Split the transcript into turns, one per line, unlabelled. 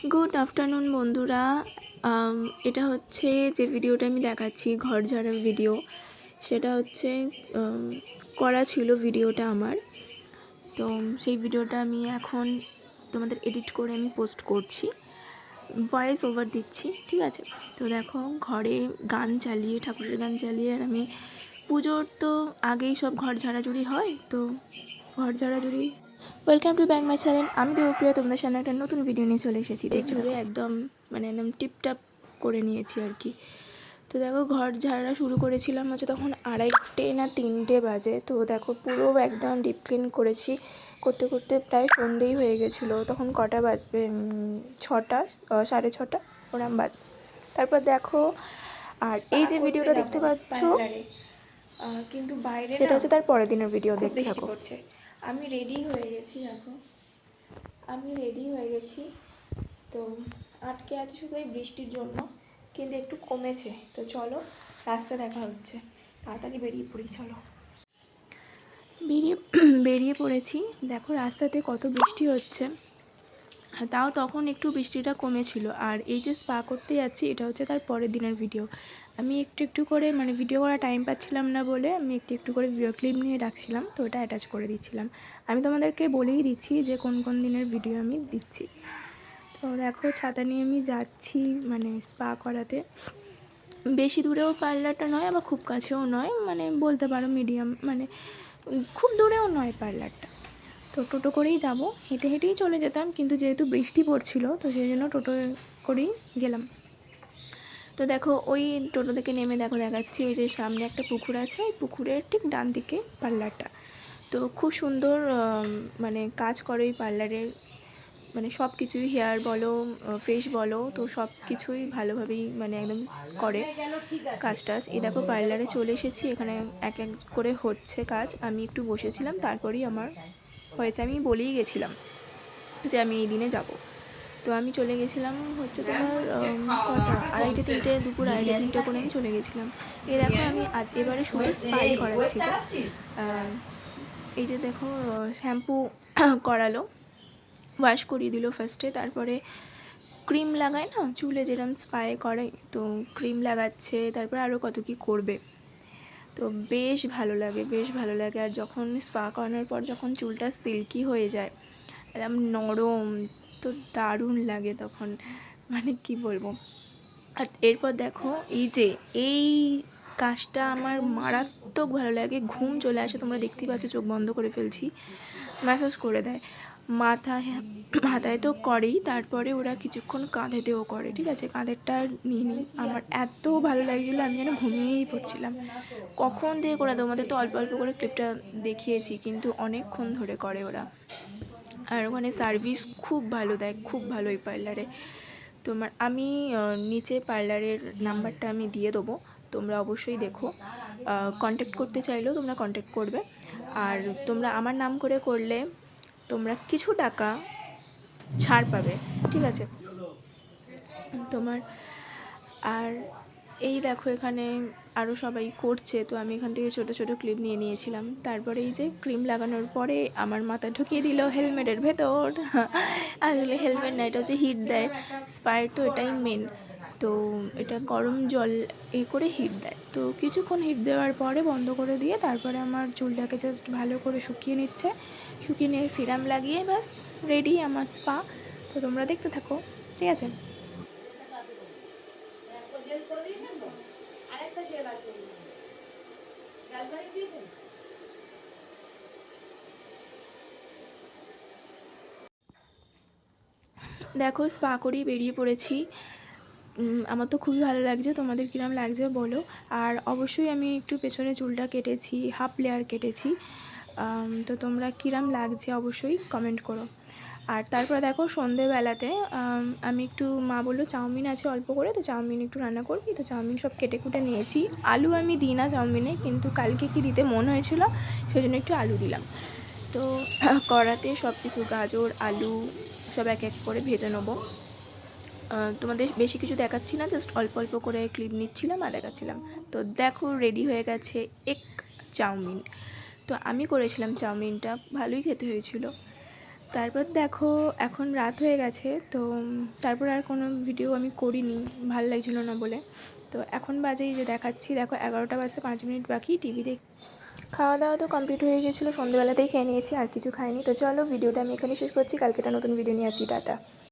Good afternoon বন্ধুরা। এটা হচ্ছে যে ভিডিওটা আমি দেখাচ্ছি ঘর ঝাড়ার ভিডিও, সেটা হচ্ছে করা ছিল ভিডিওটা আমার। তো সেই ভিডিওটা আমি এখন তোমাদের এডিট করে আমি পোস্ট করছি, ভয়েস ওভার দিচ্ছি, ঠিক আছে। তো দেখো ঘরে গান চালিয়ে, ঠাকুরের গান চালিয়ে, আর আমি পুজোর তো আগেই সব ঘর ঝাড়াঝুড়ি হয়, তো ঘর ঝাড়াঝুড়ি। Welcome to back my channel. আমি দেবপ্রিয়া, তোমাদের সামনে একটা নতুন ভিডিও নিয়ে চলে এসেছি। দেখতে একদম একদম টিপটাপ করে নিয়েছি আর কি। তো দেখো ঘর ঝাড়া শুরু করেছিলাম হচ্ছে তখন 2:30 না 3টে বাজে। তো দেখো পুরো একদম ডিপ ক্লিন করেছি, করতে করতে প্রায় সন্ধেই হয়ে গেছিলো। তখন কটা বাজবে, 6টা, 6:30 ওরম বাজবে। তারপর দেখো, আর এই যে ভিডিওটা দেখতে পাচ্ছ কিন্তু বাইরে সেটা হচ্ছে তার পরের দিনের ভিডিও। দেখতে থাকো। আমি রেডি হয়ে গেছি, দেখো আমি রেডি হয়ে গেছি। তো আটকে আছি শুধু এই বৃষ্টির জন্য, কিন্তু একটু কমেছে। তো চলো রাস্তা দেখা হচ্ছে, তাড়াতাড়ি বেরিয়ে পড়ি। চলো বেরিয়ে পড়েছি। দেখো রাস্তাতে কত বৃষ্টি হচ্ছে, তাও তখন একটু বৃষ্টিটা কমেছিল। আর এই যে স্পা করতে যাচ্ছি, এটা হচ্ছে তার পরের দিনের ভিডিও। আমি একটু করে ভিডিও করার টাইম পাচ্ছিলাম না বলে আমি একটু করে ভিডিও ক্লিপ নিয়ে রাখছিলাম, তো ওটা অ্যাটাচ করে দিচ্ছিলাম। আমি তোমাদেরকে বলেই দিচ্ছি যে কোন কোন দিনের ভিডিও আমি দিচ্ছি। তো দেখো ছাতা নিয়ে আমি যাচ্ছি স্পা করাতে। বেশি দূরেও পার্লারটা নয়, আবার খুব কাছেও নয়, বলতে পারো মিডিয়াম, খুব দূরেও নয় পার্লারটা। তো টোটো করেই যাব, হেঁটে হেঁটেই চলে যেতাম, কিন্তু যেহেতু বৃষ্টি পড়ছিল তো সেই জন্য টোটো করেই গেলাম। তো দেখো ওই টোটো থেকে নেমে দেখো দেখাচ্ছি ওই যে সামনে একটা পুকুর আছে, ওই পুকুরের ঠিক ডান দিকে পার্লারটা। তো খুব সুন্দর কাজ করে ওই পার্লারের, সব কিছুই, হেয়ার বলো, ফেস বলো, তো সব কিছুই ভালোভাবেই একদম করে কাজ টাজ। এই দেখো পার্লারে চলে এসেছি, এখানে এক এক করে হচ্ছে কাজ। আমি একটু বসেছিলাম, তারপরেই আমার হয়েছে। আমি বলেই গেছিলাম যে আমি এই দিনে যাব। তো আমি চলে গেছিলাম হচ্ছে তোমার কটা 2:30-3টে, দুপুর 2:30-3টে করে আমি চলে গেছিলাম। এই দেখো আমি এবারে শুধু স্পাই করাচ্ছি। তো এই যে দেখো শ্যাম্পু করালো, ওয়াশ করিয়ে দিল ফার্স্টে, তারপরে ক্রিম লাগায় না চুলে, যেরকম স্পাই করে, তো ক্রিম লাগাচ্ছে, তারপরে আরও কত কী করবে। তো বেশ ভালো লাগে, বেশ ভালো লাগে। আর যখন স্পা করানোর পর যখন চুলটা সিল্কি হয়ে যায়, একদম নরম, তো দারুণ লাগে তখন, কি বলবো। আর এরপর দেখো এই কাজটা আমার মারাত্মক ভালো লাগে, ঘুম চলে আসে। তোমরা দেখতেই পাচ্ছ, চোখ বন্ধ করে ফেলছি। ম্যাসাজ করে দেয় মাথায় তো করেই, তারপরে ওরা কিছুক্ষণ কাঁধেতেও করে, ঠিক আছে। কাঁধেরটা নিয়ে নিই, আমার এত ভালো লাগছিলো আমি যেন ঘুমিয়েই পড়ছিলাম। কখন থেকে করে তোমাদের তো অল্প অল্প করে ক্লিপটা দেখিয়েছি, কিন্তু অনেকক্ষণ ধরে করে ওরা। আর ওখানে সার্ভিস খুব ভালো দেয়, খুব ভালো এই পার্লারে। আমি নিচে পার্লারের নাম্বারটা আমি দিয়ে দেবো, তোমরা অবশ্যই দেখো। কন্ট্যাক্ট করতে চাইলেও তোমরা কন্ট্যাক্ট করবে। আর তোমরা আমার নাম করে করলে তোমরা কিছু টাকা ছাড় পাবে, ঠিক আছে তোমার। আর এই দেখো এখানে আরও সবাই করছে, তো আমি এখান থেকে ছোটো ছোটো ক্লিপ নিয়ে নিয়েছিলাম। তারপরে এই যে ক্রিম লাগানোর পরে আমার মাথা ঢুকিয়ে দিল হেলমেটের ভেতর। আসলে হেলমেট না, এটা হচ্ছে হিট দেয় স্পায়ের, তো এটাই মেন। তো এটা গরম জল করে হিট দেয়, তো কিছুক্ষণ হিট দেওয়ার পরে বন্ধ করে দিয়ে তারপরে আমার চুলটাকে জাস্ট ভালো করে শুকিয়ে নিচ্ছে। শুকিয়ে নিয়ে সিরাম লাগিয়ে ব্যাস রেডি আমার স্পা। তো তোমরা দেখতে থাকো, ঠিক আছে। দেখো স্পা করেই বেরিয়ে পড়েছি। আমার তো খুবই ভালো লাগছে, তোমাদের কীরকম লাগছে বলো। আর অবশ্যই আমি একটু পেছনে চুলটা কেটেছি, হাফ লেয়ার কেটেছি। তো তোমরা কীরকম লাগছে অবশ্যই কমেন্ট করো। আর তারপর দেখো সন্ধেবেলাতে আমি একটু, মা বললো চাউমিন আছে অল্প করে, তো চাউমিন একটু রান্না করবি, তো চাউমিন সব কেটে কুটে নিয়েছি। আলু আমি দিই না চাউমিনে, কিন্তু কালকে কি দিতে মন হয়েছিল সেই জন্য একটু আলু দিলাম। তো কড়াতে সব কিছু গাজর আলু সব এক এক করে ভেজে নেবো। তোমাদের বেশি কিছু দেখাচ্ছি না, জাস্ট অল্প অল্প করে ক্লিপ নিচ্ছিলাম আর দেখাচ্ছিলাম। তো দেখো রেডি হয়ে গেছে এগ চাউমিন। তো আমি করেছিলাম চাউমিনটা, ভালোই খেতে হয়েছিল। তারপর দেখো এখন রাত হয়ে গেছে, তো তারপর আর কোনো ভিডিও আমি করিনি, ভালো লাগছিলো না বলে। তো এখন বাজেই যে দেখাচ্ছি, দেখো 11টা বাজতে 5 মিনিট বাকি। টিভি দেখ, খাওয়া দাওয়া তো কমপ্লিট হয়ে গেছিলো, সন্ধ্যেবেলাতেই খেয়ে নিয়েছি, আর কিছু খাইনি। তো চলো ভিডিওটা আমি এখানে শেষ করছি, কালকে একটা নতুন ভিডিও নিয়ে আসছি, টাটা।